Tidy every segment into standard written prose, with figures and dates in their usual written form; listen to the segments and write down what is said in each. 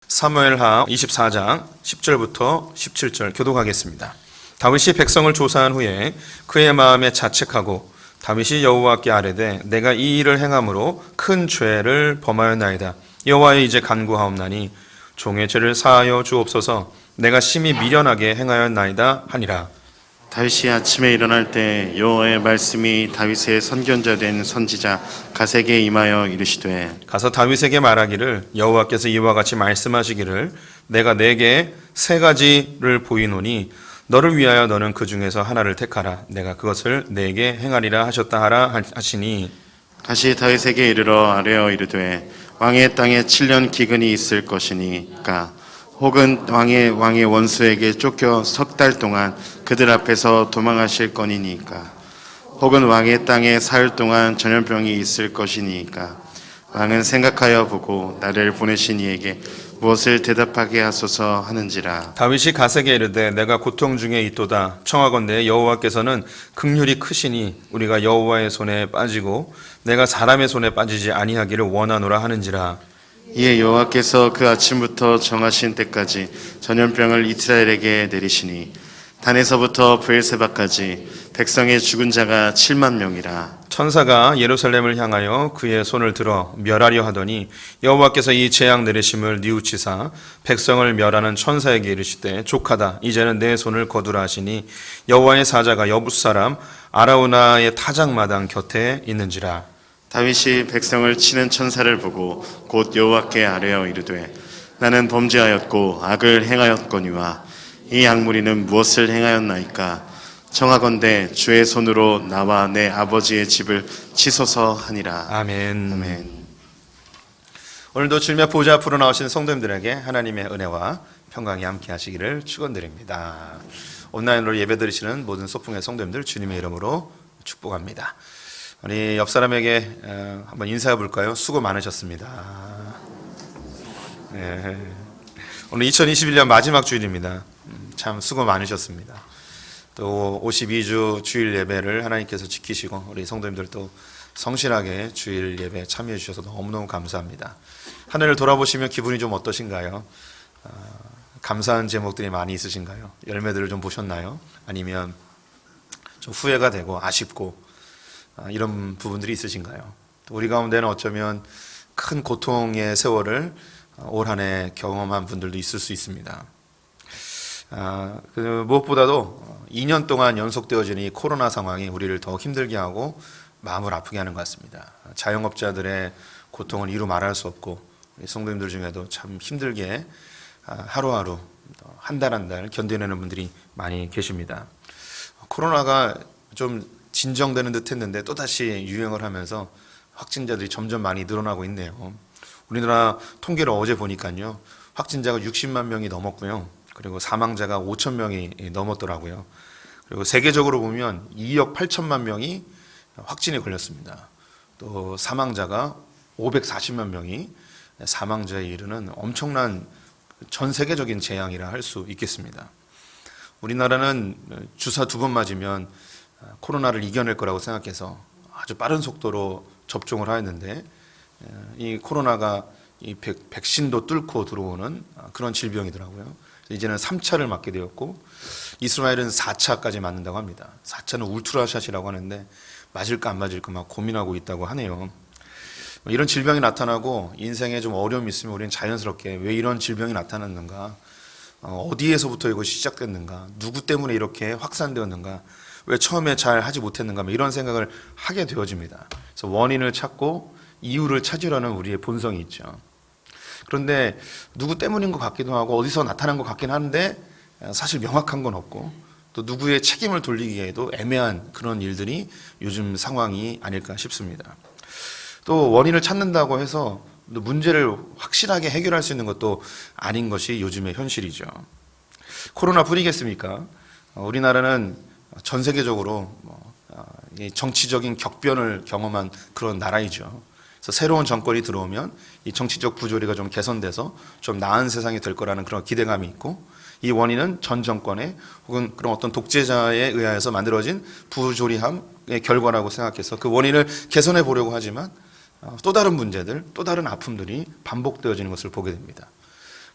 사무엘하 24장 10절부터 17절 교독하겠습니다. 다윗이 백성을 조사한 후에 그의 마음에 자책하고 다윗이 여호와께 아뢰되 내가 이 일을 행함으로 큰 죄를 범하였나이다. 여호와에 이제 간구하옵나니 종의 죄를 사하여 주옵소서. 내가 심히 미련하게 행하였나이다 하니라. 다윗이 아침에 일어날 때 여호와의 말씀이 다윗의 선견자 된 선지자 갓에게 임하여 이르시되 가서 다윗에게 말하기를 여호와께서 이와 같이 말씀하시기를 내가 네게 세 가지를 보이노니 너를 위하여 너는 그 중에서 하나를 택하라. 내가 그것을 네게 행하리라 하셨다 하라 하시니 다시 다윗에게 이르러 아뢰어 이르되 왕의 땅에 7년 기근이 있을 것이니까 혹은 왕의 원수에게 쫓겨 석 달 동안 그들 앞에서 도망하실 거니까 혹은 왕의 땅에 사흘 동안 전염병이 있을 것이니까 왕은 생각하여 보고 나를 보내신 이에게 무엇을 대답하게 하소서 하는지라. 다윗이 갓에게 이르되 내가 고통 중에 있도다. 청하건대 여호와께서는 긍휼이 크시니 우리가 여호와의 손에 빠지고 내가 사람의 손에 빠지지 아니하기를 원하노라 하는지라. 이에 여호와께서 그 아침부터 정하신 때까지 전염병을 이스라엘에게 내리시니 단에서부터 브엘세바까지 백성의 죽은 자가 7만 명이라. 천사가 예루살렘을 향하여 그의 손을 들어 멸하려 하더니 여호와께서 이 재앙 내리심을 뉘우치사 백성을 멸하는 천사에게 이르시되 족하다. 이제는 내 손을 거두라 하시니 여호와의 사자가 여붓 사람 아라우나의 타작마당 곁에 있는지라. 다윗이 백성을 치는 천사를 보고 곧 여호와께 아뢰어 이르되 나는 범죄하였고 악을 행하였거니와 이 악무리는 무엇을 행하였나이까. 청하건대 주의 손으로 나와 내 아버지의 집을 치소서 하니라. 아멘. 아멘. 오늘도 주님의 보좌 앞으로 나오신 성도님들에게 하나님의 은혜와 평강이 함께 하시기를 축원드립니다. 온라인으로 예배드리시는 모든 소풍의 성도님들 주님의 이름으로 축복합니다. 우리 옆 사람에게 한번 인사해 볼까요? 수고 많으셨습니다. 네. 오늘 2021년 마지막 주일입니다. 참 수고 많으셨습니다. 또 52주 주일 예배를 하나님께서 지키시고 우리 성도님들도 성실하게 주일 예배 참여해 주셔서 너무너무 감사합니다. 한 해를 돌아보시면 기분이 좀 어떠신가요? 감사한 제목들이 많이 있으신가요? 열매들을 좀 보셨나요? 아니면 좀 후회가 되고 아쉽고 이런 부분들이 있으신가요? 또 우리 가운데는 어쩌면 큰 고통의 세월을 올 한 해 경험한 분들도 있을 수 있습니다. 무엇보다도 2년 동안 연속되어진 이 코로나 상황이 우리를 더 힘들게 하고 마음을 아프게 하는 것 같습니다. 자영업자들의 고통은 이루 말할 수 없고 우리 성도님들 중에도 참 힘들게 하루하루 한 달 한 달 견뎌내는 분들이 많이 계십니다. 코로나가 좀 진정되는 듯 했는데 또다시 유행을 하면서 확진자들이 점점 많이 늘어나고 있네요. 우리나라 통계를 어제 보니까요. 확진자가 60만 명이 넘었고요. 그리고 사망자가 5천 명이 넘었더라고요. 그리고 세계적으로 보면 2억 8천만 명이 확진에 걸렸습니다. 또 사망자가 540만 명이 사망자에 이르는 엄청난 전 세계적인 재앙이라 할 수 있겠습니다. 우리나라는 주사 2번 맞으면 코로나를 이겨낼 거라고 생각해서 아주 빠른 속도로 접종을 하였는데 이 코로나가 이 백신도 뚫고 들어오는 그런 질병이더라고요. 이제는 3차를 맞게 되었고 이스라엘은 4차까지 맞는다고 합니다. 4차는 울트라샷이라고 하는데 맞을까 안 맞을까 막 고민하고 있다고 하네요. 이런 질병이 나타나고 인생에 좀 어려움이 있으면 우리는 자연스럽게 왜 이런 질병이 나타났는가, 어디에서부터 이것이 시작됐는가, 누구 때문에 이렇게 확산되었는가, 왜 처음에 잘 하지 못했는가, 이런 생각을 하게 되어집니다. 그래서 원인을 찾고 이유를 찾으려는 우리의 본성이 있죠. 그런데 누구 때문인 것 같기도 하고 어디서 나타난 것 같긴 한데 사실 명확한 건 없고 또 누구의 책임을 돌리기에도 애매한 그런 일들이 요즘 상황이 아닐까 싶습니다. 또 원인을 찾는다고 해서 문제를 확실하게 해결할 수 있는 것도 아닌 것이 요즘의 현실이죠. 코로나뿐이겠습니까? 우리나라는 전 세계적으로 정치적인 격변을 경험한 그런 나라이죠. 그래서 새로운 정권이 들어오면 이 정치적 부조리가 좀 개선돼서 좀 나은 세상이 될 거라는 그런 기대감이 있고 이 원인은 전 정권의 혹은 그런 어떤 독재자에 의해서 만들어진 부조리함의 결과라고 생각해서 그 원인을 개선해 보려고 하지만 또 다른 문제들, 또 다른 아픔들이 반복되어지는 것을 보게 됩니다.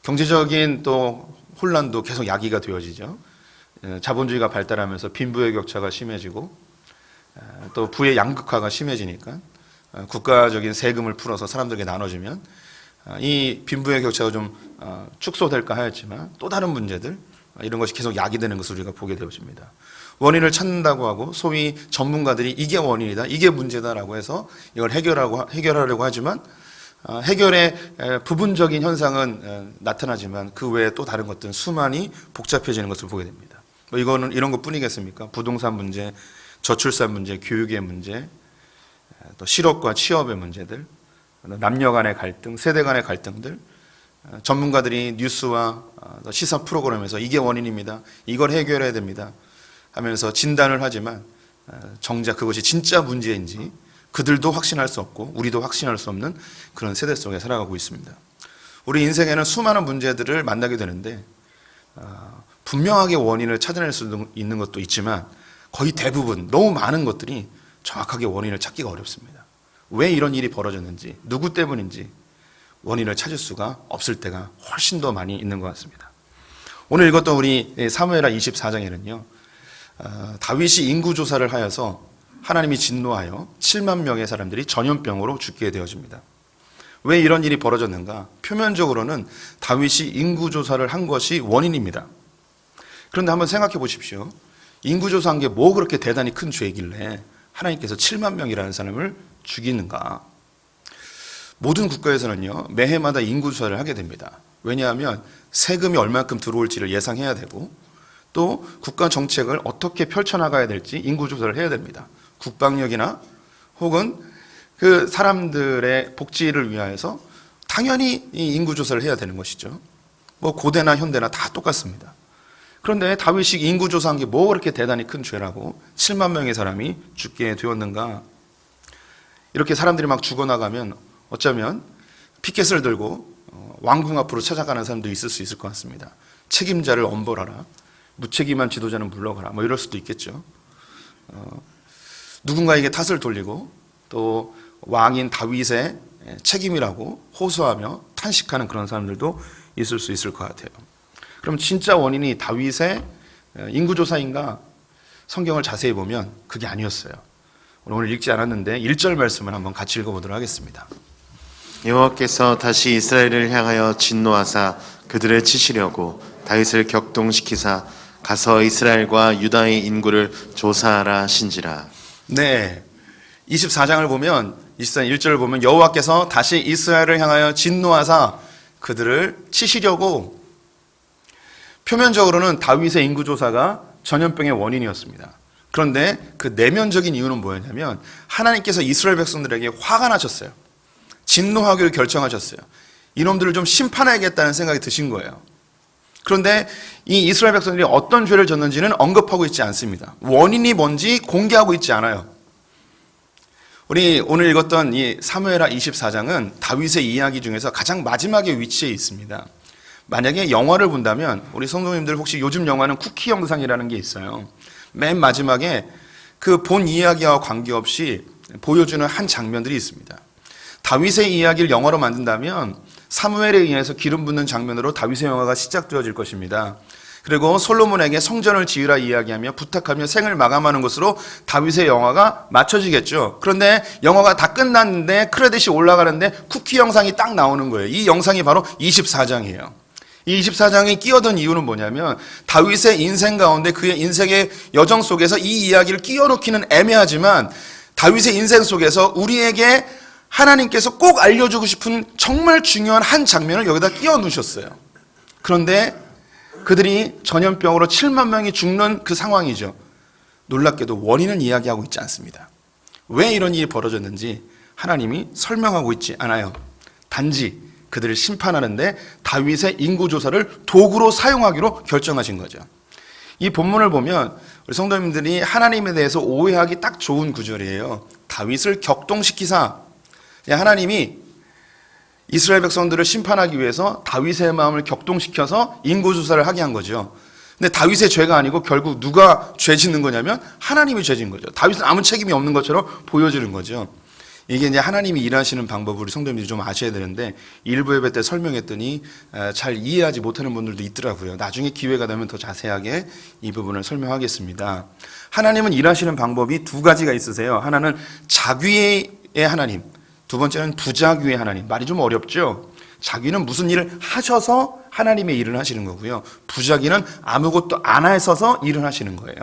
경제적인 또 혼란도 계속 야기가 되어지죠. 자본주의가 발달하면서 빈부의 격차가 심해지고 또 부의 양극화가 심해지니까 국가적인 세금을 풀어서 사람들에게 나눠주면 이 빈부의 격차가 좀 축소될까 하였지만 또 다른 문제들 이런 것이 계속 야기되는 것을 우리가 보게 되어집니다. 원인을 찾는다고 하고 소위 전문가들이 이게 원인이다, 이게 문제다라고 해서 이걸 해결하려고 하지만 해결의 부분적인 현상은 나타나지만 그 외에 또 다른 것들은 수많이 복잡해지는 것을 보게 됩니다. 뭐 이거는 이런 것뿐이겠습니까? 부동산 문제, 저출산 문제, 교육의 문제, 또 실업과 취업의 문제들, 남녀 간의 갈등, 세대 간의 갈등들, 전문가들이 뉴스와 시사 프로그램에서 이게 원인입니다, 이걸 해결해야 됩니다 하면서 진단을 하지만 정작 그것이 진짜 문제인지 그들도 확신할 수 없고 우리도 확신할 수 없는 그런 세대 속에 살아가고 있습니다. 우리 인생에는 수많은 문제들을 만나게 되는데 분명하게 원인을 찾아낼 수 있는 것도 있지만 거의 대부분 너무 많은 것들이 정확하게 원인을 찾기가 어렵습니다. 왜 이런 일이 벌어졌는지, 누구 때문인지 원인을 찾을 수가 없을 때가 훨씬 더 많이 있는 것 같습니다. 오늘 읽었던 우리 사무엘하 24장에는요 다윗이 인구조사를 하여서 하나님이 진노하여 7만 명의 사람들이 전염병으로 죽게 되어집니다. 왜 이런 일이 벌어졌는가? 표면적으로는 다윗이 인구조사를 한 것이 원인입니다. 그런데 한번 생각해 보십시오. 인구조사한 게 뭐 그렇게 대단히 큰 죄이길래 하나님께서 7만 명이라는 사람을 죽이는가? 모든 국가에서는요 매해마다 인구조사를 하게 됩니다. 왜냐하면 세금이 얼마큼 들어올지를 예상해야 되고 또 국가 정책을 어떻게 펼쳐나가야 될지 인구조사를 해야 됩니다. 국방력이나 혹은 그 사람들의 복지를 위하여서 당연히 이 인구조사를 해야 되는 것이죠. 뭐 고대나 현대나 다 똑같습니다. 그런데 다윗이 인구조사한 게 뭐 그렇게 대단히 큰 죄라고 7만 명의 사람이 죽게 되었는가? 이렇게 사람들이 막 죽어나가면 어쩌면 피켓을 들고 왕궁 앞으로 찾아가는 사람도 있을 수 있을 것 같습니다. 책임자를 엄벌하라, 무책임한 지도자는 물러가라, 뭐 이럴 수도 있겠죠. 누군가에게 탓을 돌리고 또 왕인 다윗의 책임이라고 호소하며 탄식하는 그런 사람들도 있을 수 있을 것 같아요. 그럼 진짜 원인이 다윗의 인구조사인가? 성경을 자세히 보면 그게 아니었어요. 오늘 읽지 않았는데 1절 말씀을 한번 같이 읽어보도록 하겠습니다. 여호와께서 다시 이스라엘을 향하여 진노하사 그들을 치시려고 다윗을 격동시키사 가서 이스라엘과 유다의 인구를 조사하라 하신지라. 네, 24장을 보면 24장 1절을 보면 여호와께서 다시 이스라엘을 향하여 진노하사 그들을 치시려고. 표면적으로는 다윗의 인구조사가 전염병의 원인이었습니다. 그런데 그 내면적인 이유는 뭐였냐면 하나님께서 이스라엘 백성들에게 화가 나셨어요. 진노하기로 결정하셨어요. 이놈들을 좀 심판해야겠다는 생각이 드신 거예요. 그런데 이 이스라엘 백성들이 어떤 죄를 졌는지는 언급하고 있지 않습니다. 원인이 뭔지 공개하고 있지 않아요. 우리 오늘 읽었던 이 사무엘하 24장은 다윗의 이야기 중에서 가장 마지막에 위치해 있습니다. 만약에 영화를 본다면 우리 성도님들 혹시 요즘 영화는 쿠키 영상이라는 게 있어요. 맨 마지막에 그 본 이야기와 관계없이 보여주는 한 장면들이 있습니다. 다윗의 이야기를 영화로 만든다면 사무엘에 의해서 기름 붓는 장면으로 다윗의 영화가 시작되어질 것입니다. 그리고 솔로몬에게 성전을 지으라 이야기하며 부탁하며 생을 마감하는 것으로 다윗의 영화가 맞춰지겠죠. 그런데 영화가 다 끝났는데 크레딧이 올라가는데 쿠키 영상이 딱 나오는 거예요. 이 영상이 바로 24장이에요. 이 24장에 끼어든 이유는 뭐냐면 다윗의 인생 가운데 그의 인생의 여정 속에서 이 이야기를 끼워 넣기는 애매하지만 다윗의 인생 속에서 우리에게 하나님께서 꼭 알려주고 싶은 정말 중요한 한 장면을 여기다 끼워 넣으셨어요. 그런데 그들이 전염병으로 7만 명이 죽는 그 상황이죠. 놀랍게도 원인은 이야기하고 있지 않습니다. 왜 이런 일이 벌어졌는지 하나님이 설명하고 있지 않아요. 단지 그들을 심판하는데 다윗의 인구조사를 도구로 사용하기로 결정하신 거죠. 이 본문을 보면 우리 성도님들이 하나님에 대해서 오해하기 딱 좋은 구절이에요. 다윗을 격동시키사. 하나님이 이스라엘 백성들을 심판하기 위해서 다윗의 마음을 격동시켜서 인구조사를 하게 한 거죠. 근데 다윗의 죄가 아니고 결국 누가 죄 짓는 거냐면 하나님이 죄 짓는 거죠. 다윗은 아무 책임이 없는 것처럼 보여지는 거죠. 이게 이제 하나님이 일하시는 방법을 우리 성도님들이 좀 아셔야 되는데 일부 예배 때 설명했더니 잘 이해하지 못하는 분들도 있더라고요. 나중에 기회가 되면 더 자세하게 이 부분을 설명하겠습니다. 하나님은 일하시는 방법이 두 가지가 있으세요. 하나는 자귀의 하나님, 두 번째는 부자귀의 하나님. 말이 좀 어렵죠? 자귀는 무슨 일을 하셔서 하나님의 일을 하시는 거고요. 부자귀는 아무것도 안 하셔서 일을 하시는 거예요.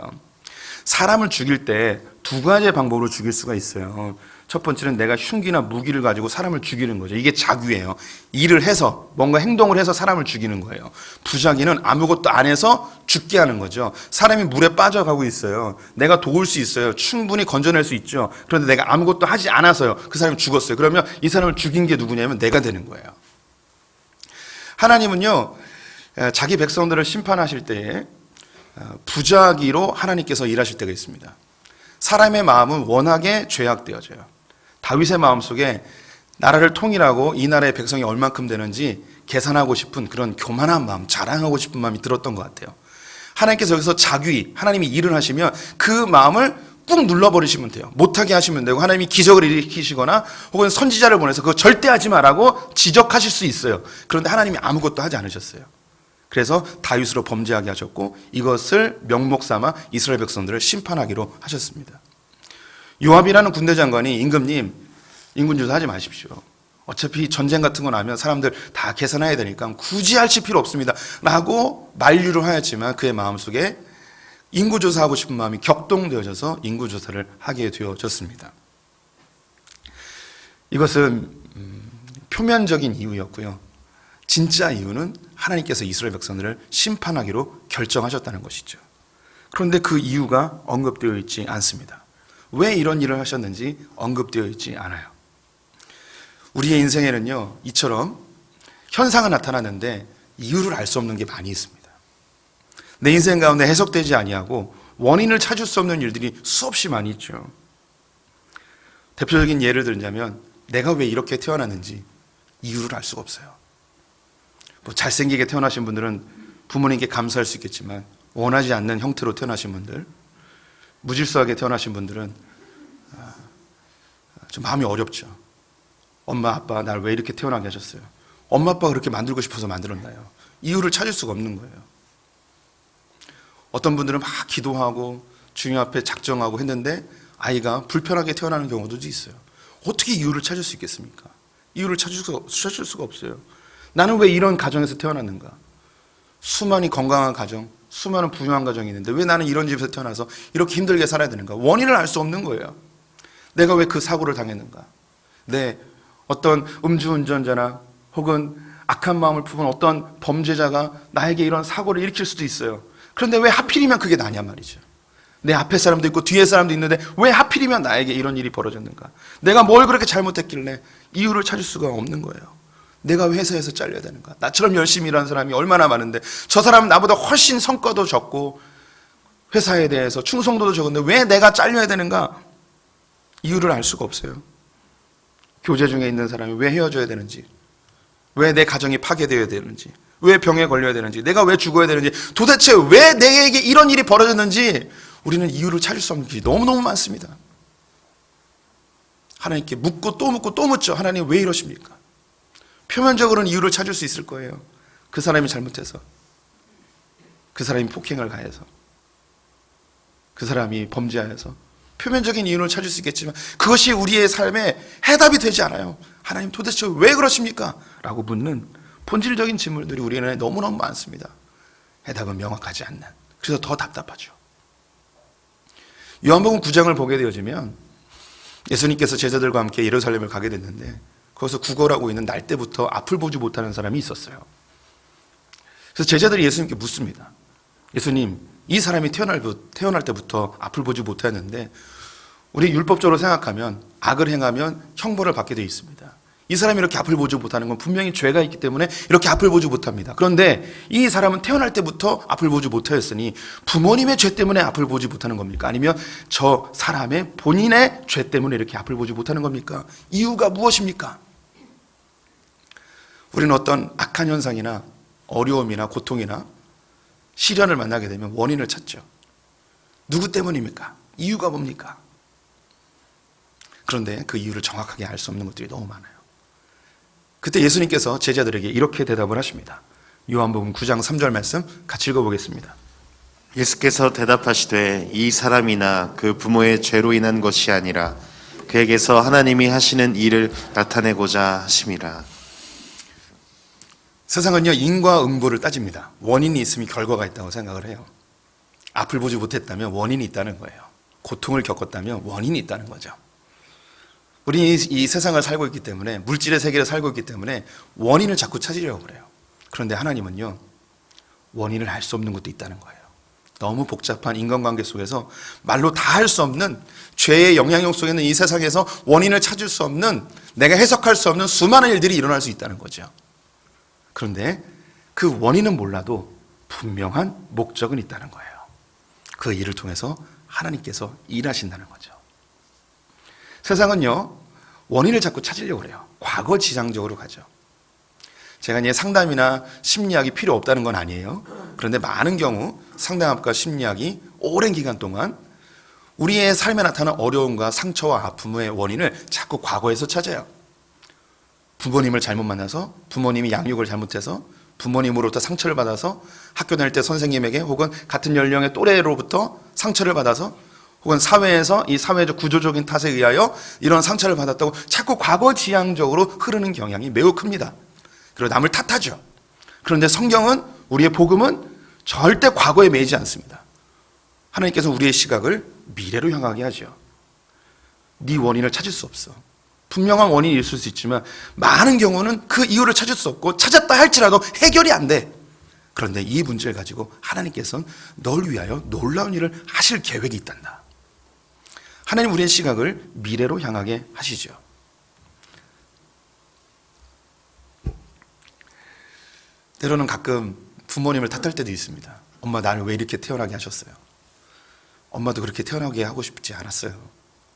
사람을 죽일 때 두 가지의 방법으로 죽일 수가 있어요. 첫 번째는 내가 흉기나 무기를 가지고 사람을 죽이는 거죠. 이게 자귀예요. 일을 해서 뭔가 행동을 해서 사람을 죽이는 거예요. 부자귀는 아무것도 안 해서 죽게 하는 거죠. 사람이 물에 빠져가고 있어요. 내가 도울 수 있어요. 충분히 건져낼 수 있죠. 그런데 내가 아무것도 하지 않아서요. 그 사람이 죽었어요. 그러면 이 사람을 죽인 게 누구냐면 내가 되는 거예요. 하나님은요, 자기 백성들을 심판하실 때에 부자귀로 하나님께서 일하실 때가 있습니다. 사람의 마음은 워낙에 죄악되어져요. 다윗의 마음속에 나라를 통일하고 이 나라의 백성이 얼만큼 되는지 계산하고 싶은 그런 교만한 마음, 자랑하고 싶은 마음이 들었던 것 같아요. 하나님께서 여기서 자귀, 하나님이 일을 하시면 그 마음을 꾹 눌러버리시면 돼요. 못하게 하시면 되고 하나님이 기적을 일으키시거나 혹은 선지자를 보내서 그거 절대 하지 마라고 지적하실 수 있어요. 그런데 하나님이 아무것도 하지 않으셨어요. 그래서 다윗으로 범죄하게 하셨고 이것을 명목 삼아 이스라엘 백성들을 심판하기로 하셨습니다. 요압이라는 군대 장관이 임금님 인군 조사하지 마십시오. 어차피 전쟁 같은 거 나면 사람들 다 계산해야 되니까 굳이 하실 필요 없습니다 라고 만류를 하였지만 그의 마음속에 인구조사하고 싶은 마음이 격동되어져서 인구조사를 하게 되어졌습니다. 이것은 표면적인 이유였고요. 진짜 이유는 하나님께서 이스라엘 백성들을 심판하기로 결정하셨다는 것이죠. 그런데 그 이유가 언급되어 있지 않습니다. 왜 이런 일을 하셨는지 언급되어 있지 않아요. 우리의 인생에는요, 이처럼 현상은 나타나는데 이유를 알 수 없는 게 많이 있습니다. 내 인생 가운데 해석되지 아니하고 원인을 찾을 수 없는 일들이 수없이 많이 있죠. 대표적인 예를 들자면 내가 왜 이렇게 태어났는지 이유를 알 수가 없어요. 뭐 잘생기게 태어나신 분들은 부모님께 감사할 수 있겠지만 원하지 않는 형태로 태어나신 분들, 무질서하게 태어나신 분들은 좀 마음이 어렵죠. 엄마 아빠 날 왜 이렇게 태어나게 하셨어요? 엄마 아빠가 그렇게 만들고 싶어서 만들었나요? 이유를 찾을 수가 없는 거예요. 어떤 분들은 막 기도하고 주님 앞에 작정하고 했는데 아이가 불편하게 태어나는 경우도 있어요. 어떻게 이유를 찾을 수 있겠습니까? 이유를 찾을 수가 없어요. 나는 왜 이런 가정에서 태어났는가? 수많이 건강한 가정, 수많은 부유한 가정이 있는데 왜 나는 이런 집에서 태어나서 이렇게 힘들게 살아야 되는가? 원인을 알 수 없는 거예요. 내가 왜 그 사고를 당했는가? 어떤 음주운전자나 혹은 악한 마음을 품은 어떤 범죄자가 나에게 이런 사고를 일으킬 수도 있어요. 그런데 왜 하필이면 그게 나냔 말이죠. 내 앞에 사람도 있고 뒤에 사람도 있는데 왜 하필이면 나에게 이런 일이 벌어졌는가? 내가 뭘 그렇게 잘못했길래 이유를 찾을 수가 없는 거예요. 내가 왜 회사에서 잘려야 되는가? 나처럼 열심히 일하는 사람이 얼마나 많은데 저 사람은 나보다 훨씬 성과도 적고 회사에 대해서 충성도도 적은데 왜 내가 잘려야 되는가? 이유를 알 수가 없어요. 교제 중에 있는 사람이 왜 헤어져야 되는지, 왜 내 가정이 파괴되어야 되는지, 왜 병에 걸려야 되는지, 내가 왜 죽어야 되는지, 도대체 왜 내게 이런 일이 벌어졌는지 우리는 이유를 찾을 수 없는 일이 너무너무 많습니다. 하나님께 묻고 또 묻고 또 묻죠. 하나님 왜 이러십니까? 표면적으로는 이유를 찾을 수 있을 거예요. 그 사람이 잘못해서, 그 사람이 폭행을 가해서, 그 사람이 범죄하여서 표면적인 이유를 찾을 수 있겠지만 그것이 우리의 삶에 해답이 되지 않아요. 하나님 도대체 왜 그러십니까? 라고 묻는 본질적인 질문들이 우리는 너무너무 많습니다. 해답은 명확하지 않는. 그래서 더 답답하죠. 요한복음 9장을 보게 되어지면 예수님께서 제자들과 함께 예루살렘을 가게 됐는데 거기서 구걸하고 있는 날 때부터 앞을 보지 못하는 사람이 있었어요. 그래서 제자들이 예수님께 묻습니다. 예수님, 이 사람이 태어날 때부터 앞을 보지 못했는데 우리 율법적으로 생각하면 악을 행하면 형벌을 받게 되어 있습니다. 이 사람이 이렇게 앞을 보지 못하는 건 분명히 죄가 있기 때문에 이렇게 앞을 보지 못합니다. 그런데 이 사람은 태어날 때부터 앞을 보지 못하였으니 부모님의 죄 때문에 앞을 보지 못하는 겁니까? 아니면 저 사람의 본인의 죄 때문에 이렇게 앞을 보지 못하는 겁니까? 이유가 무엇입니까? 우리는 어떤 악한 현상이나 어려움이나 고통이나 시련을 만나게 되면 원인을 찾죠. 누구 때문입니까? 이유가 뭡니까? 그런데 그 이유를 정확하게 알 수 없는 것들이 너무 많아요. 그때 예수님께서 제자들에게 이렇게 대답을 하십니다. 요한복음 9장 3절 말씀 같이 읽어보겠습니다. 예수께서 대답하시되 이 사람이나 그 부모의 죄로 인한 것이 아니라 그에게서 하나님이 하시는 일을 나타내고자 하심이라. 세상은요, 인과 응보를 따집니다. 원인이 있으면 결과가 있다고 생각을 해요. 앞을 보지 못했다면 원인이 있다는 거예요. 고통을 겪었다면 원인이 있다는 거죠. 우리는 이 세상을 살고 있기 때문에, 물질의 세계를 살고 있기 때문에 원인을 자꾸 찾으려고 그래요. 그런데 하나님은요, 원인을 알 수 없는 것도 있다는 거예요. 너무 복잡한 인간관계 속에서 말로 다 할 수 없는, 죄의 영향력 속에 있는 이 세상에서 원인을 찾을 수 없는, 내가 해석할 수 없는 수많은 일들이 일어날 수 있다는 거죠. 그런데 그 원인은 몰라도 분명한 목적은 있다는 거예요. 그 일을 통해서 하나님께서 일하신다는 거죠. 세상은요, 원인을 자꾸 찾으려고 그래요. 과거 지향적으로 가죠. 제가 이제 상담이나 심리학이 필요 없다는 건 아니에요. 그런데 많은 경우 상담학과 심리학이 오랜 기간 동안 우리의 삶에 나타난 어려움과 상처와 아픔의 원인을 자꾸 과거에서 찾아요. 부모님을 잘못 만나서, 부모님이 양육을 잘못해서, 부모님으로부터 상처를 받아서, 학교 다닐 때 선생님에게 혹은 같은 연령의 또래로부터 상처를 받아서, 혹은 사회에서 이 사회적 구조적인 탓에 의하여 이런 상처를 받았다고 자꾸 과거 지향적으로 흐르는 경향이 매우 큽니다. 그리고 남을 탓하죠. 그런데 성경은, 우리의 복음은 절대 과거에 매이지 않습니다. 하나님께서 우리의 시각을 미래로 향하게 하죠. 네 원인을 찾을 수 없어. 분명한 원인이 있을 수 있지만 많은 경우는 그 이유를 찾을 수 없고, 찾았다 할지라도 해결이 안 돼. 그런데 이 문제를 가지고 하나님께서는 널 위하여 놀라운 일을 하실 계획이 있단다. 하나님 우리의 시각을 미래로 향하게 하시죠. 때로는 가끔 부모님을 탓할 때도 있습니다. 엄마, 나를 왜 이렇게 태어나게 하셨어요? 엄마도 그렇게 태어나게 하고 싶지 않았어요.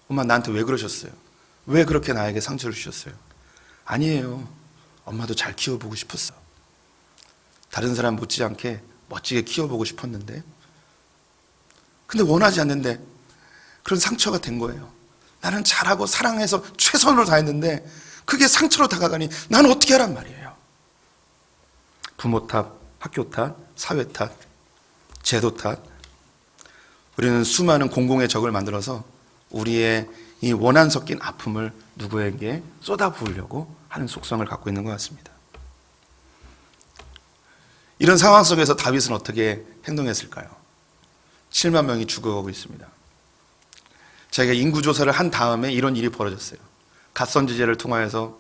엄마, 나한테 왜 그러셨어요? 왜 그렇게 나에게 상처를 주셨어요? 아니에요. 엄마도 잘 키워보고 싶었어. 다른 사람 못지않게 멋지게 키워보고 싶었는데, 근데 원하지 않는데 그런 상처가 된 거예요. 나는 잘하고 사랑해서 최선으로 다했는데 그게 상처로 다가가니 나는 어떻게 하란 말이에요. 부모 탓, 학교 탓, 사회 탓, 제도 탓. 우리는 수많은 공공의 적을 만들어서 우리의 이 원한 섞인 아픔을 누구에게 쏟아부으려고 하는 속성을 갖고 있는 것 같습니다. 이런 상황 속에서 다윗은 어떻게 행동했을까요? 7만 명이 죽어가고 있습니다. 자기가 인구조사를 한 다음에 이런 일이 벌어졌어요. 갓선지제를 통하여서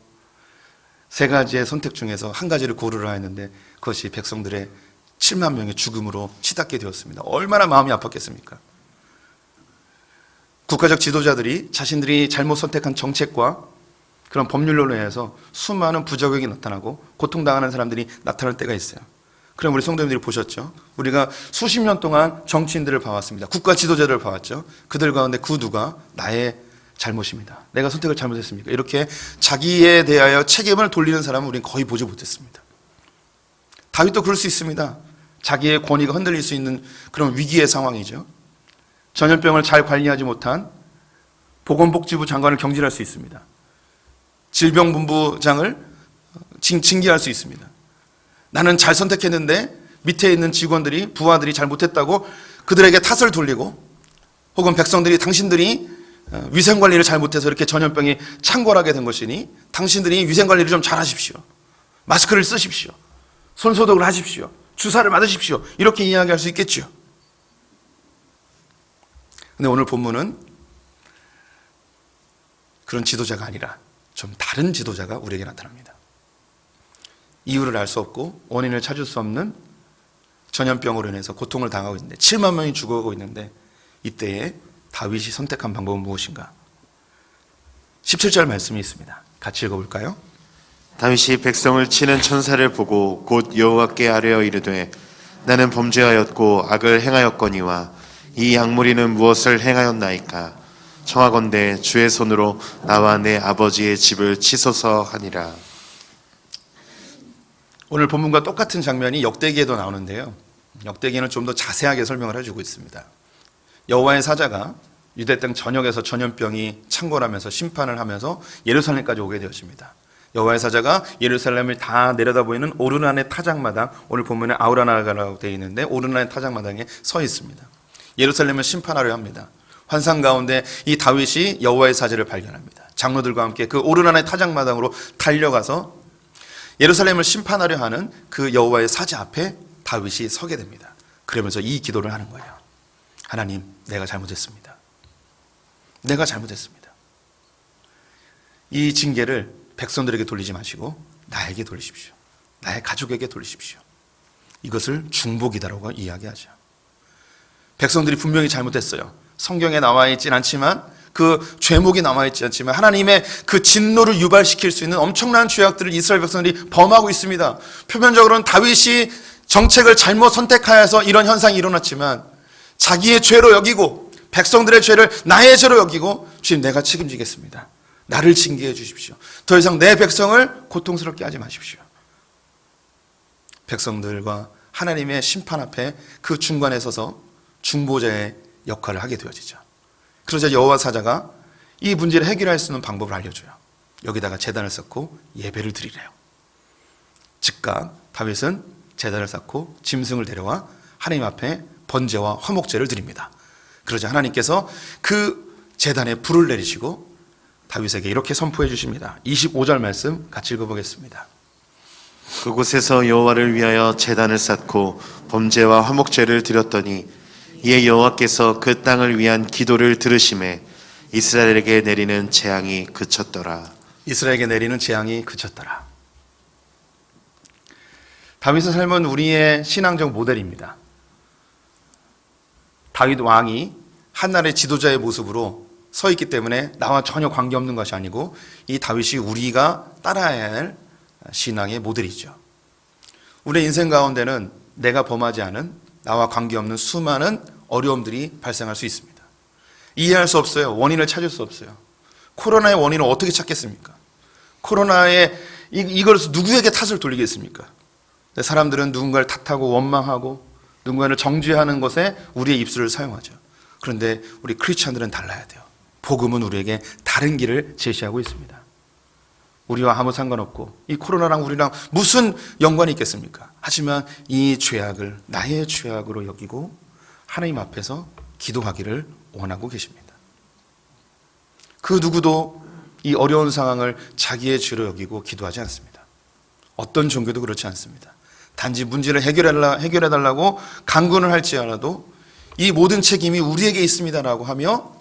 세 가지의 선택 중에서 한 가지를 고르라 했는데 그것이 백성들의 7만 명의 죽음으로 치닫게 되었습니다. 얼마나 마음이 아팠겠습니까? 국가적 지도자들이 자신들이 잘못 선택한 정책과 그런 법률로 인해서 수많은 부작용이 나타나고 고통당하는 사람들이 나타날 때가 있어요. 그럼 우리 성도님들이 보셨죠? 우리가 수십 년 동안 정치인들을 봐왔습니다. 국가 지도자들을 봐왔죠. 그들 가운데 그 누가 나의 잘못입니다. 내가 선택을 잘못했습니까? 이렇게 자기에 대하여 책임을 돌리는 사람은 우리는 거의 보지 못했습니다. 다윗도 그럴 수 있습니다. 자기의 권위가 흔들릴 수 있는 그런 위기의 상황이죠. 전염병을 잘 관리하지 못한 보건복지부 장관을 경질할 수 있습니다. 질병본부장을 징계할 수 있습니다. 나는 잘 선택했는데 밑에 있는 직원들이, 부하들이 잘 못했다고 그들에게 탓을 돌리고, 혹은 백성들이 당신들이 위생관리를 잘못해서 이렇게 전염병이 창궐하게 된 것이니 당신들이 위생관리를 좀 잘하십시오. 마스크를 쓰십시오. 손소독을 하십시오. 주사를 맞으십시오. 이렇게 이야기할 수 있겠죠. 근데 오늘 본문은 그런 지도자가 아니라 좀 다른 지도자가 우리에게 나타납니다. 이유를 알 수 없고 원인을 찾을 수 없는 전염병으로 인해서 고통을 당하고 있는데 7만 명이 죽어가고 있는데, 이때에 다윗이 선택한 방법은 무엇인가? 17절 말씀이 있습니다. 같이 읽어볼까요? 다윗이 백성을 치는 천사를 보고 곧 여호와께 아뢰어 이르되 나는 범죄하였고 악을 행하였거니와 이 약무리는 무엇을 행하였나이까? 청하건대 주의 손으로 나와 내 아버지의 집을 치소서 하니라. 오늘 본문과 똑같은 장면이 역대기에도 나오는데요. 역대기는 좀 더 자세하게 설명을 해주고 있습니다. 여호와의 사자가 유대 땅 전역에서 전염병이 창궐하면서 심판을 하면서 예루살렘까지 오게 되었습니다. 여호와의 사자가 예루살렘을 다 내려다 보이는 오르난의 타작마당, 오늘 본문에 아우라나가라고 되어 있는데 오르난의 타작마당에 서 있습니다. 예루살렘을 심판하려 합니다. 환상 가운데 이 다윗이 여호와의 사자를 발견합니다. 장로들과 함께 그 오르난의 타작마당으로 달려가서 예루살렘을 심판하려 하는 그 여호와의 사자 앞에 다윗이 서게 됩니다. 그러면서 이 기도를 하는 거예요. 하나님, 내가 잘못했습니다. 내가 잘못했습니다. 이 징계를 백성들에게 돌리지 마시고 나에게 돌리십시오. 나의 가족에게 돌리십시오. 이것을 중복이다라고 이야기하죠. 백성들이 분명히 잘못했어요. 성경에 나와 있진 않지만, 그 죄목이 나와 있지 않지만 하나님의 그 진노를 유발시킬 수 있는 엄청난 죄악들을 이스라엘 백성들이 범하고 있습니다. 표면적으로는 다윗이 정책을 잘못 선택하여서 이런 현상이 일어났지만 자기의 죄로 여기고 백성들의 죄를 나의 죄로 여기고, 주님, 내가 책임지겠습니다. 나를 징계해 주십시오. 더 이상 내 백성을 고통스럽게 하지 마십시오. 백성들과 하나님의 심판 앞에 그 중간에 서서 중보자의 역할을 하게 되어지죠. 그러자 여호와 사자가 이 문제를 해결할 수 있는 방법을 알려줘요. 여기다가 제단을 쌓고 예배를 드리래요. 즉각 다윗은 제단을 쌓고 짐승을 데려와 하나님 앞에 번제와 화목제를 드립니다. 그러자 하나님께서 그 제단에 불을 내리시고 다윗에게 이렇게 선포해 주십니다. 25절 말씀 같이 읽어보겠습니다. 그곳에서 여호와를 위하여 제단을 쌓고 범죄와 화목제를 드렸더니 이에 여호와께서 그 땅을 위한 기도를 들으심에 이스라엘에게 내리는 재앙이 그쳤더라. 이스라엘에게 내리는 재앙이 그쳤더라. 다윗의 삶은 우리의 신앙적 모델입니다. 다윗 왕이 한나라의 지도자의 모습으로 서 있기 때문에 나와 전혀 관계없는 것이 아니고 이 다윗이 우리가 따라야 할 신앙의 모델이죠. 우리의 인생 가운데는 내가 범하지 않은 나와 관계없는 수많은 어려움들이 발생할 수 있습니다. 이해할 수 없어요. 원인을 찾을 수 없어요. 코로나의 원인을 어떻게 찾겠습니까? 코로나의 이걸 누구에게 탓을 돌리겠습니까? 사람들은 누군가를 탓하고 원망하고 누군가를 정죄하는 것에 우리의 입술을 사용하죠. 그런데 우리 크리스찬들은 달라야 돼요. 복음은 우리에게 다른 길을 제시하고 있습니다. 우리와 아무 상관없고 이 코로나랑 우리랑 무슨 연관이 있겠습니까? 하지만 이 죄악을 나의 죄악으로 여기고 하나님 앞에서 기도하기를 원하고 계십니다. 그 누구도 이 어려운 상황을 자기의 죄로 여기고 기도하지 않습니다. 어떤 종교도 그렇지 않습니다. 단지 문제를 해결해달라고 강군을 할지라도 이 모든 책임이 우리에게 있습니다라고 하며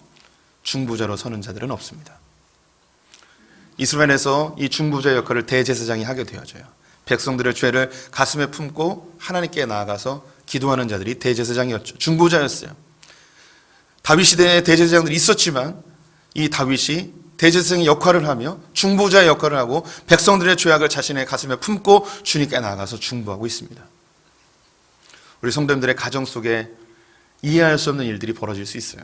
중보자로 서는 자들은 없습니다. 이스라엘에서 이 중보자 역할을 대제사장이 하게 되어져요. 백성들의 죄를 가슴에 품고 하나님께 나아가서 기도하는 자들이 대제사장이었죠. 중보자였어요. 다윗 시대에 대제사장들이 있었지만 이 다윗이 대제사장의 역할을 하며 중보자의 역할을 하고 백성들의 죄악을 자신의 가슴에 품고 주님께 나아가서 중보하고 있습니다. 우리 성도님들의 가정 속에 이해할 수 없는 일들이 벌어질 수 있어요.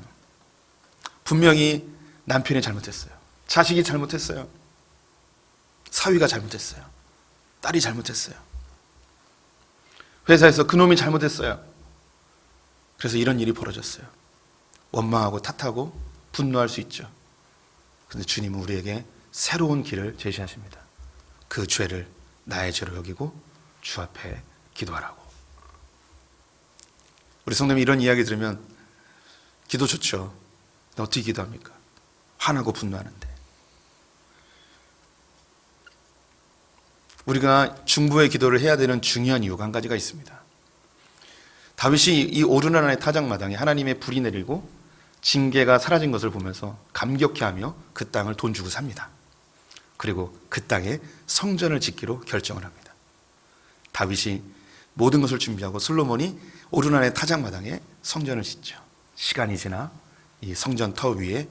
분명히 남편이 잘못했어요. 자식이 잘못했어요. 사위가 잘못했어요. 딸이 잘못했어요. 회사에서 그놈이 잘못했어요. 그래서 이런 일이 벌어졌어요. 원망하고 탓하고 분노할 수 있죠. 그런데 주님은 우리에게 새로운 길을 제시하십니다. 그 죄를 나의 죄로 여기고 주 앞에 기도하라고. 우리 성도님이 이런 이야기 들으면 기도 좋죠. 근데 어떻게 기도합니까? 화나고 분노하는데. 우리가 중보의 기도를 해야 되는 중요한 이유가 한 가지가 있습니다. 다윗이 이 오르난의 타작마당에 하나님의 불이 내리고 징계가 사라진 것을 보면서 감격해하며 그 땅을 돈 주고 삽니다. 그리고 그 땅에 성전을 짓기로 결정을 합니다. 다윗이 모든 것을 준비하고 솔로몬이 오르난의 타작마당에 성전을 짓죠. 시간이 지나 이 성전 터 위에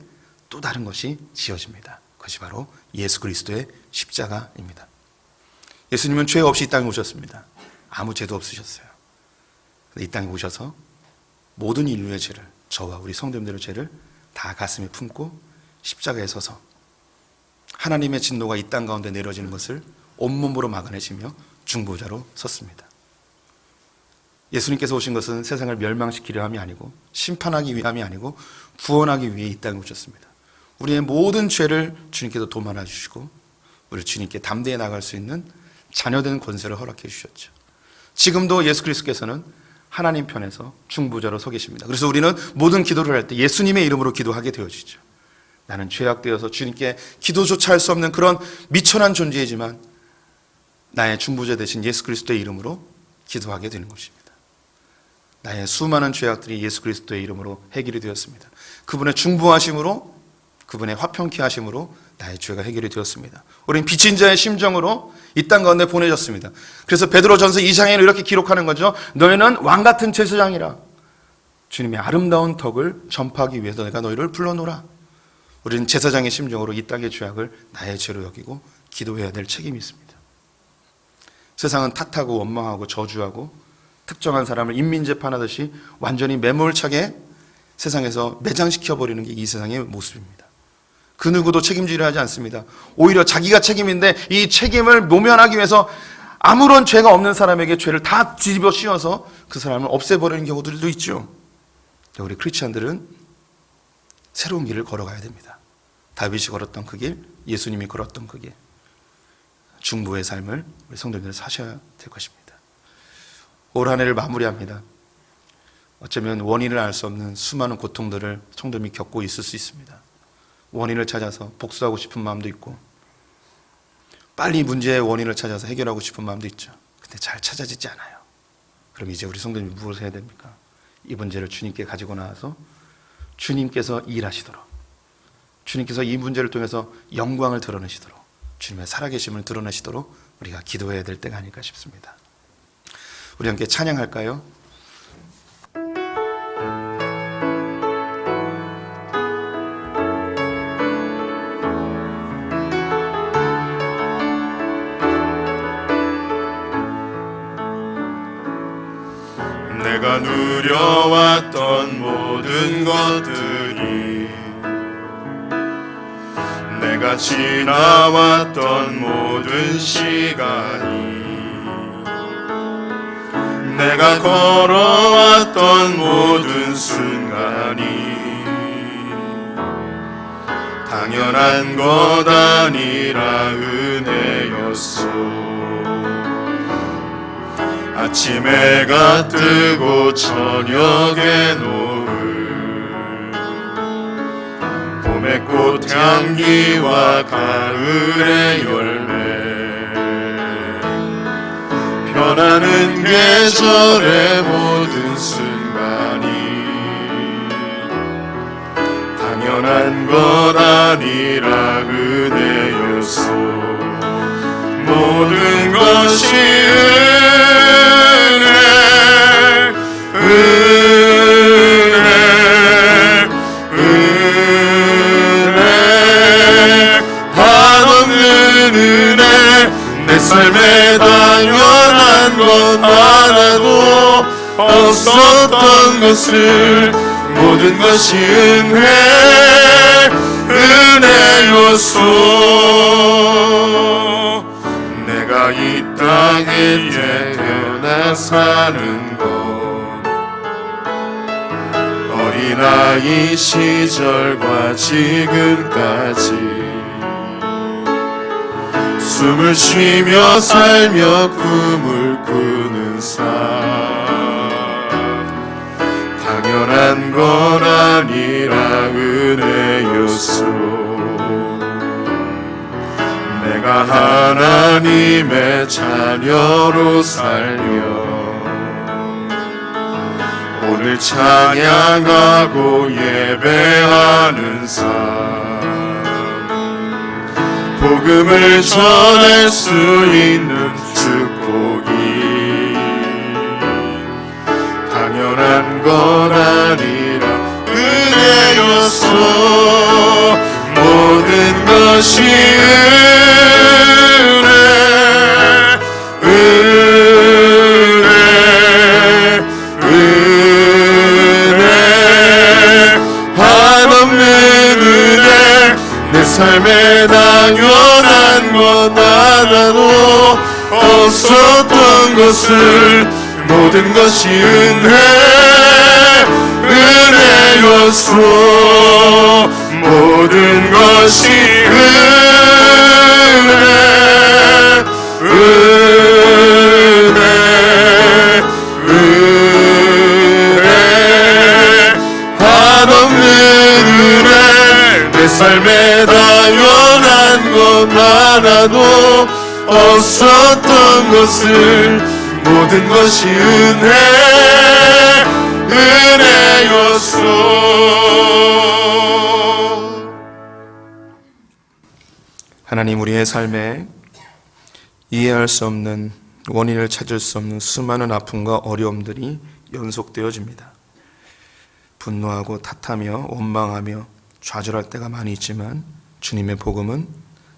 또 다른 것이 지어집니다. 그것이 바로 예수 그리스도의 십자가입니다. 예수님은 죄 없이 이 땅에 오셨습니다. 아무 죄도 없으셨어요. 이 땅에 오셔서 모든 인류의 죄를, 저와 우리 성도님들의 죄를 다 가슴에 품고 십자가에 서서 하나님의 진노가 이 땅 가운데 내려지는 것을 온몸으로 막아내시며 중보자로 섰습니다. 예수님께서 오신 것은 세상을 멸망시키려 함이 아니고 심판하기 위함이 아니고 구원하기 위해 이 땅에 오셨습니다. 우리의 모든 죄를 주님께서 도말아 주시고 우리 주님께 담대히 나갈 수 있는 자녀된 권세를 허락해 주셨죠. 지금도 예수 그리스도께서는 하나님 편에서 중보자로 서 계십니다. 그래서 우리는 모든 기도를 할 때 예수님의 이름으로 기도하게 되어지죠. 나는 죄악되어서 주님께 기도조차 할 수 없는 그런 미천한 존재이지만 나의 중보자 되신 예수 그리스도의 이름으로 기도하게 되는 것입니다. 나의 수많은 죄악들이 예수 그리스도의 이름으로 해결이 되었습니다. 그분의 중보하심으로, 그분의 화평케 하심으로 나의 죄가 해결이 되었습니다. 우리는 빚진 자의 심정으로 이 땅 가운데 보내졌습니다. 그래서 베드로전서 2장에는 이렇게 기록하는 거죠. 너희는 왕같은 제사장이라 주님의 아름다운 덕을 전파하기 위해서 내가 너희를 불러놓으라. 우리는 제사장의 심정으로 이 땅의 죄악을 나의 죄로 여기고 기도해야 될 책임이 있습니다. 세상은 탓하고 원망하고 저주하고 특정한 사람을 인민재판하듯이 완전히 매몰차게 세상에서 매장시켜버리는 게 이 세상의 모습입니다. 그 누구도 책임지려 하지 않습니다. 오히려 자기가 책임인데 이 책임을 모면하기 위해서 아무런 죄가 없는 사람에게 죄를 다 뒤집어 씌워서 그 사람을 없애버리는 경우들도 있죠. 우리 크리스찬들은 새로운 길을 걸어가야 됩니다. 다윗이 걸었던 그 길, 예수님이 걸었던 그 길, 중보의 삶을 우리 성도님들 사셔야 될 것입니다. 올 한 해를 마무리합니다. 어쩌면 원인을 알 수 없는 수많은 고통들을 성도님이 겪고 있을 수 있습니다. 원인을 찾아서 복수하고 싶은 마음도 있고 빨리 문제의 원인을 찾아서 해결하고 싶은 마음도 있죠. 근데 잘 찾아지지 않아요. 그럼 이제 우리 성도님이 무엇을 해야 됩니까? 이 문제를 주님께 가지고 나와서 주님께서 일하시도록, 주님께서 이 문제를 통해서 영광을 드러내시도록, 주님의 살아계심을 드러내시도록 우리가 기도해야 될 때가 아닐까 싶습니다. 우리 함께 찬양할까요? 내가 누려왔던 모든 것들이, 내가 지나왔던 모든 시간이, 내가 걸어왔던 모든 순간이 당연한 것 아니라 은혜였소. 아침 해가 뜨고 저녁에 노을, 봄의 꽃향기와 가을의 열매, 변하는 계절의 모든 순간이 당연한 것 아니라 은혜였소. 모든 것이 은혜, 한없는 은혜. 내 삶에 당연한 것 하나도 없었던 것을 모든 것이 은혜였소. 내가 이 땅에 태어나 사는 것, 어린아이 시절과 지금까지 숨을 쉬며 살며 꿈을 꾸는 삶, 당연한 건 아니라 은혜였소. 내가 하나님의 자녀로 살며 오늘 찬양하고 예배하는 삶, 복음을 전할 수 있는 축복이 당연한 건 아니라 은혜였소. 모든 것이 삶에 당연한 것 하나도 없었던 것을 모든 모든 것이 은혜였소. 모든 것이 한없는 은혜. 내 삶에 당연한 것 하나도 없었던 것을 모든 것이 은혜였소. 하나님, 우리의 삶에 이해할 수 없는, 원인을 찾을 수 없는 수많은 아픔과 어려움들이 연속되어집니다. 분노하고 탓하며 원망하며 좌절할 때가 많이 있지만 주님의 복음은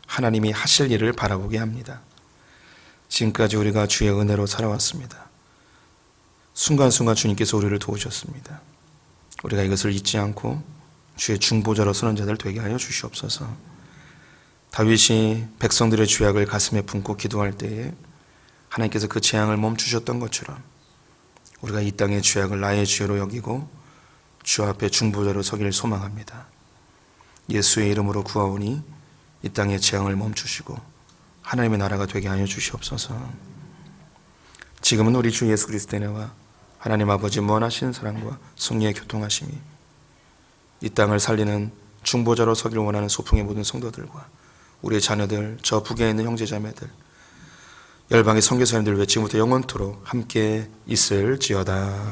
하나님이 하실 일을 바라보게 합니다. 지금까지 우리가 주의 은혜로 살아왔습니다. 순간순간 주님께서 우리를 도우셨습니다. 우리가 이것을 잊지 않고 주의 중보자로 서는 자들 되게 하여 주시옵소서. 다윗이 백성들의 죄악을 가슴에 품고 기도할 때에 하나님께서 그 재앙을 멈추셨던 것처럼 우리가 이 땅의 죄악을 나의 죄로 여기고 주 앞에 중보자로 서기를 소망합니다. 예수의 이름으로 구하오니 이 땅의 재앙을 멈추시고 하나님의 나라가 되게 하여 주시옵소서. 지금은 우리 주 예수 그리스도의 은혜와 하나님 아버지 무한하신 사랑과 성령의 교통하심이 이 땅을 살리는 중보자로 서기를 원하는 소풍의 모든 성도들과 우리의 자녀들, 저 북에 있는 형제자매들, 열방의 선교사님들 지금부터 영원토록 함께 있을지어다.